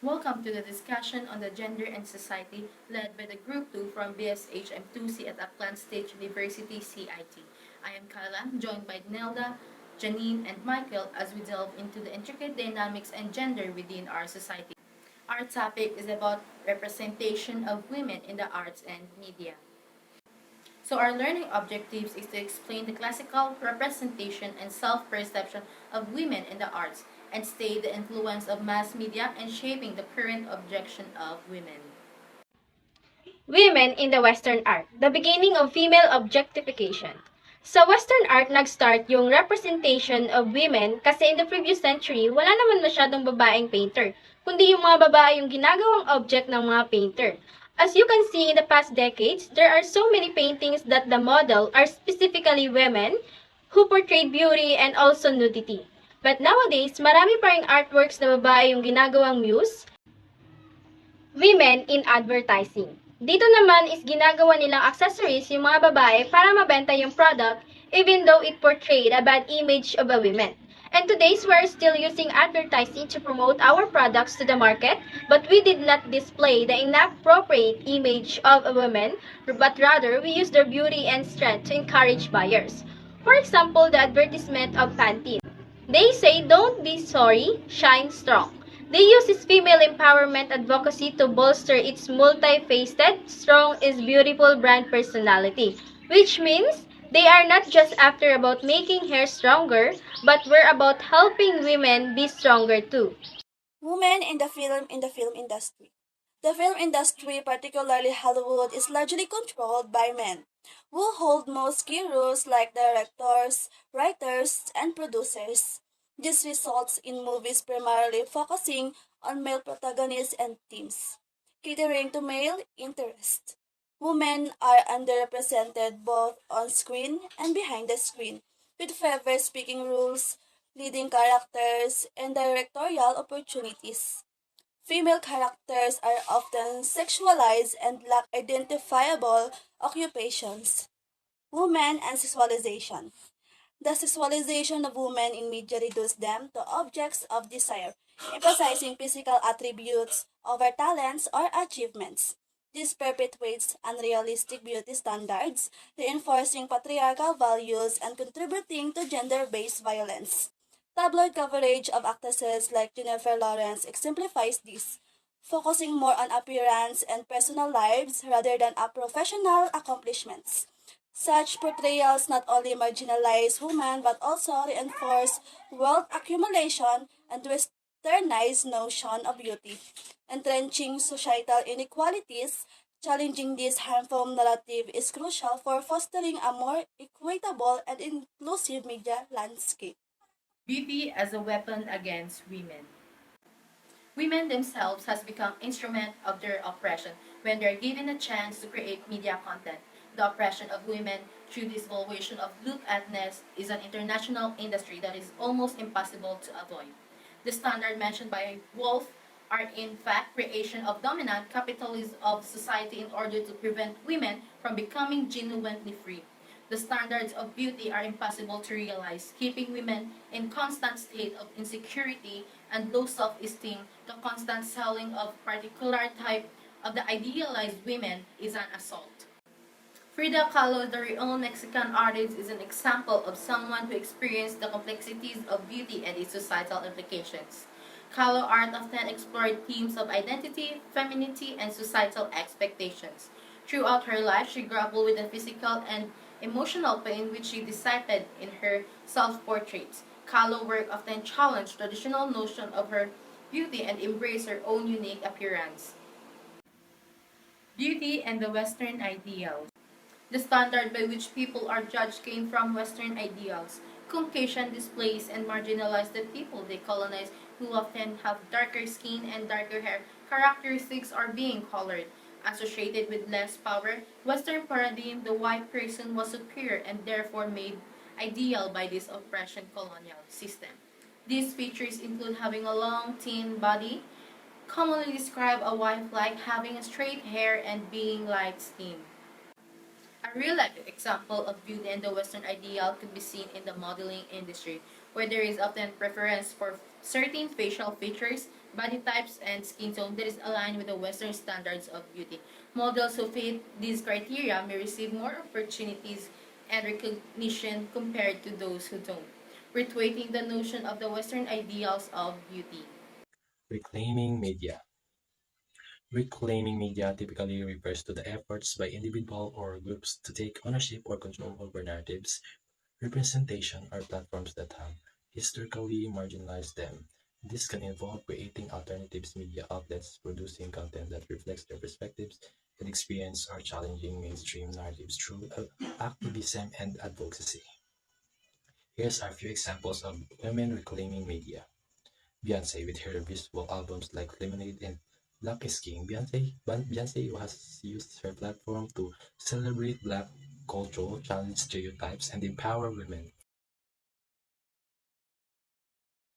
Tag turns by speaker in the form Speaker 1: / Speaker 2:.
Speaker 1: Welcome to the discussion on the gender and society led by the Group 2 from BSHM 2C at Aklan State University, CIT. I am Kyla, joined by Nelda, Janine, and Michael as we delve into the intricate dynamics and gender within our society. Our topic is about representation of women in the arts and media. So our learning objectives is to explain the classical representation and self-perception of women in the arts and state the influence of mass media in shaping the current objection of women.
Speaker 2: Women in the Western art, the beginning of female objectification. Sa Western art, nag-start yung representation of women kasi in the previous century, wala naman masyadong babaeng painter, kundi yung mga babae yung ginagawang object ng mga painter. As you can see in the past decades, there are so many paintings that the model are specifically women who portrayed beauty and also nudity. But nowadays, marami pa ring artworks na babae yung ginagawang muse, women in advertising. Dito naman is ginagawa nilang accessories yung mga babae para mabenta yung product even though it portrayed a bad image of a woman. And today's we're still using advertising to promote our products to the market, but we did not display the inappropriate image of a woman, but rather we use their beauty and strength to encourage buyers. For example, the advertisement of Pantene. They say, "Don't be sorry, shine strong." They use its female empowerment advocacy to bolster its multi-faceted, strong is beautiful brand personality, which means they are not just after about making hair stronger, but we're about helping women be stronger too.
Speaker 3: Women in the film industry. The film industry, particularly Hollywood, is largely controlled by men, who hold most key roles like directors, writers, and producers. This results in movies primarily focusing on male protagonists and themes, catering to male interests. Women are underrepresented both on screen and behind the screen, with fewer speaking roles, leading characters, and directorial opportunities. Female characters are often sexualized and lack identifiable occupations. Women and sexualization. The sexualization of women in media reduces them to objects of desire, emphasizing physical attributes over talents or achievements. This perpetuates unrealistic beauty standards, reinforcing patriarchal values and contributing to gender-based violence. Tabloid coverage of actresses like Jennifer Lawrence exemplifies this, focusing more on appearance and personal lives rather than on professional accomplishments. Such portrayals not only marginalize women but also reinforce wealth accumulation and westernized notion of beauty, entrenching societal inequalities. Challenging this harmful narrative is crucial for fostering a more equitable and inclusive media landscape.
Speaker 1: Beauty as a weapon against women. Women themselves has become instrument of their oppression when they are given a chance to create media content. The oppression of women through this valuation of looked-at-ness is an international industry that is almost impossible to avoid. The standard mentioned by Wolf are in fact creation of dominant capitalism of society in order to prevent women from becoming genuinely free. The standards of beauty are impossible to realize, keeping women in constant state of insecurity and low self-esteem. The constant selling of particular type of the idealized women is an assault. Frida Kahlo, the renowned Mexican artist, is an example of someone who experienced the complexities of beauty and its societal implications. Kahlo art often explored themes of identity, femininity, and societal expectations. Throughout her life, she grappled with the physical and emotional pain which she depicted in her self-portraits. Kahlo work often challenged traditional notion of her beauty and embraced her own unique appearance. Beauty and the Western ideals. The standard by which people are judged came from Western ideals. Caucasian displaced and marginalized the people they colonized who often have darker skin and darker hair characteristics are being colored. Associated with less power, Western paradigm, the white person was superior and therefore made ideal by this oppression colonial system. These features include having a long, thin body, commonly describe a wife like having straight hair and being light skinned. A real-life example of beauty and the Western ideal could be seen in the modeling industry, where there is often preference for certain facial features, body types, and skin tone that is aligned with the Western standards of beauty. Models who fit these criteria may receive more opportunities and recognition compared to those who don't, retweeting the notion of the Western ideals of beauty.
Speaker 4: Reclaiming media. Reclaiming media typically refers to the efforts by individuals or groups to take ownership or control over narratives, representation, or platforms that have historically marginalized them. This can involve creating alternative media outlets, producing content that reflects their perspectives and experience, or challenging mainstream narratives through activism and advocacy. Here's a few examples of women reclaiming media. Beyonce with her visual albums like Lemonade and Black is King. Beyonce has used her platform to celebrate black culture, challenge stereotypes, and empower women.